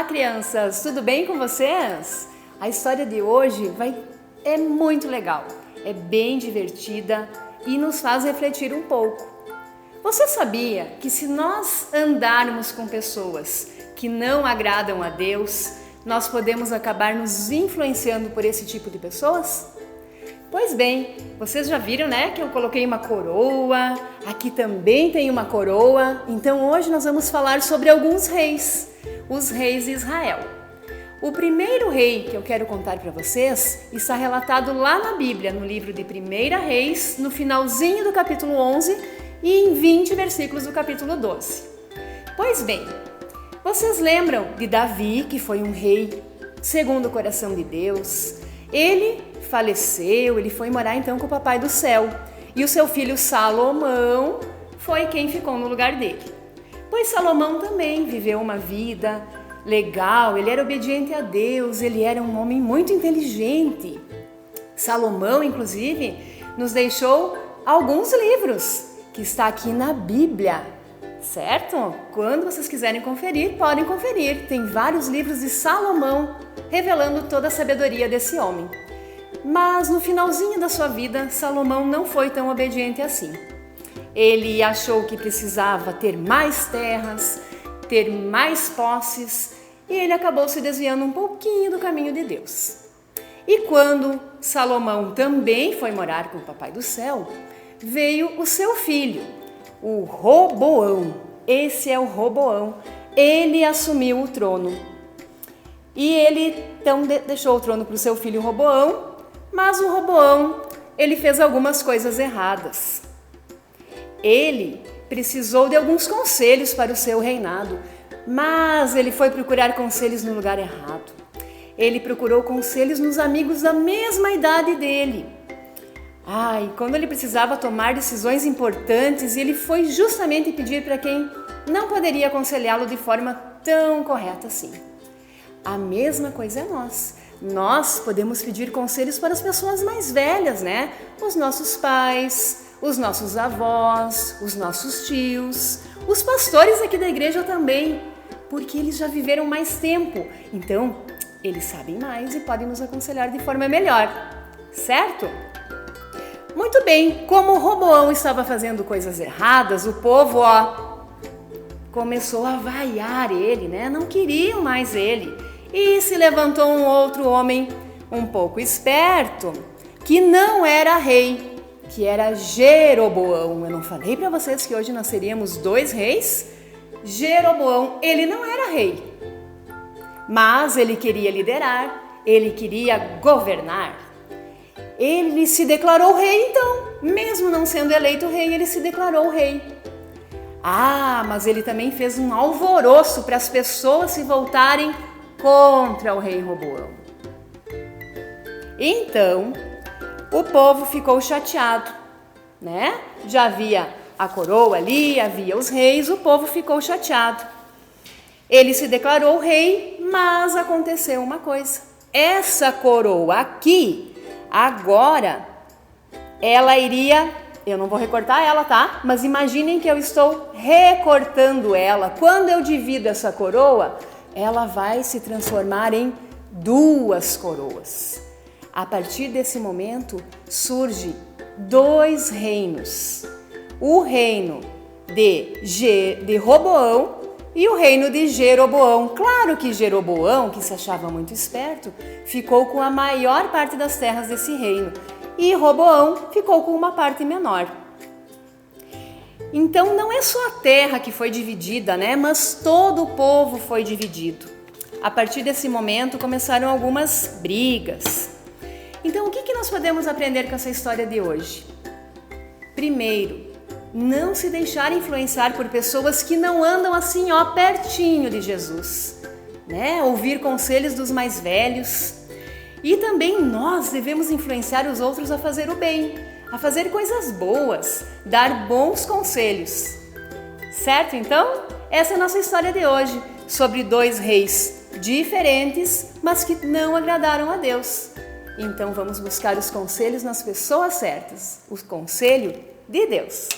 crianças! Tudo bem com vocês? A história de hoje é muito legal, é bem divertida e nos faz refletir um pouco. Você sabia que se nós andarmos com pessoas que não agradam a Deus, nós podemos acabar nos influenciando por esse tipo de pessoas? Pois bem, vocês já viram, né, que eu coloquei uma coroa, aqui também tem uma coroa, então hoje nós vamos falar sobre alguns reis, os reis de Israel. O primeiro rei que eu quero contar para vocês está relatado lá na Bíblia, no livro de 1 Reis, no finalzinho do capítulo 11 e em 20 versículos do capítulo 12. Pois bem, vocês lembram de Davi, que foi um rei segundo o coração de Deus? Ele faleceu, ele foi morar então com o Papai do Céu. E o seu filho Salomão foi quem ficou no lugar dele. Pois Salomão também viveu uma vida legal, ele era obediente a Deus, ele era um homem muito inteligente. Salomão, inclusive, nos deixou alguns livros que está aqui na Bíblia, certo? Quando vocês quiserem conferir, podem conferir. Tem vários livros de Salomão revelando toda a sabedoria desse homem. Mas no finalzinho da sua vida, Salomão não foi tão obediente assim. Ele achou que precisava ter mais terras, ter mais posses, e ele acabou se desviando um pouquinho do caminho de Deus. E quando Salomão também foi morar com o Papai do Céu, veio o seu filho, o Roboão. Esse é o Roboão. Ele assumiu o trono. E ele então deixou o trono para o seu filho Roboão, mas o Roboão, ele fez algumas coisas erradas. Ele precisou de alguns conselhos para o seu reinado, mas ele foi procurar conselhos no lugar errado. Ele procurou conselhos nos amigos da mesma idade dele. Quando ele precisava tomar decisões importantes, ele foi justamente pedir para quem não poderia aconselhá-lo de forma tão correta assim. A mesma coisa é nós. Nós podemos pedir conselhos para as pessoas mais velhas, né? Os nossos pais, os nossos avós, os nossos tios, os pastores aqui da igreja também, porque eles já viveram mais tempo. Então, eles sabem mais e podem nos aconselhar de forma melhor, certo? Muito bem, como o Roboão estava fazendo coisas erradas, o povo, começou a vaiar ele, né? Não queriam mais ele. E se levantou um outro homem um pouco esperto, que não era rei, que era Jeroboão. Eu não falei para vocês que hoje nós teríamos 2 reis? Jeroboão, ele não era rei, mas ele queria liderar, ele queria governar. Ele se declarou rei então, mesmo não sendo eleito rei, ele se declarou rei. Mas ele também fez um alvoroço para as pessoas se voltarem contra o rei Roboão. Então, o povo ficou chateado, né? Já havia a coroa ali, havia os reis, o povo ficou chateado. Ele se declarou rei, mas aconteceu uma coisa. Essa coroa aqui, agora, ela iria... Eu não vou recortar ela, tá? Mas imaginem que eu estou recortando ela. Quando eu divido essa coroa, ela vai se transformar em 2 coroas. A partir desse momento, surge 2 reinos. O reino de Roboão e o reino de Jeroboão. Claro que Jeroboão, que se achava muito esperto, ficou com a maior parte das terras desse reino. E Roboão ficou com uma parte menor. Então não é só a terra que foi dividida, né? Mas todo o povo foi dividido. A partir desse momento começaram algumas brigas. Então o que nós podemos aprender com essa história de hoje? Primeiro, não se deixar influenciar por pessoas que não andam assim, pertinho de Jesus, né? Ouvir conselhos dos mais velhos. E também nós devemos influenciar os outros a fazer o bem, a fazer coisas boas, dar bons conselhos. Certo, então? Essa é a nossa história de hoje, sobre 2 reis diferentes, mas que não agradaram a Deus. Então vamos buscar os conselhos nas pessoas certas, o conselho de Deus.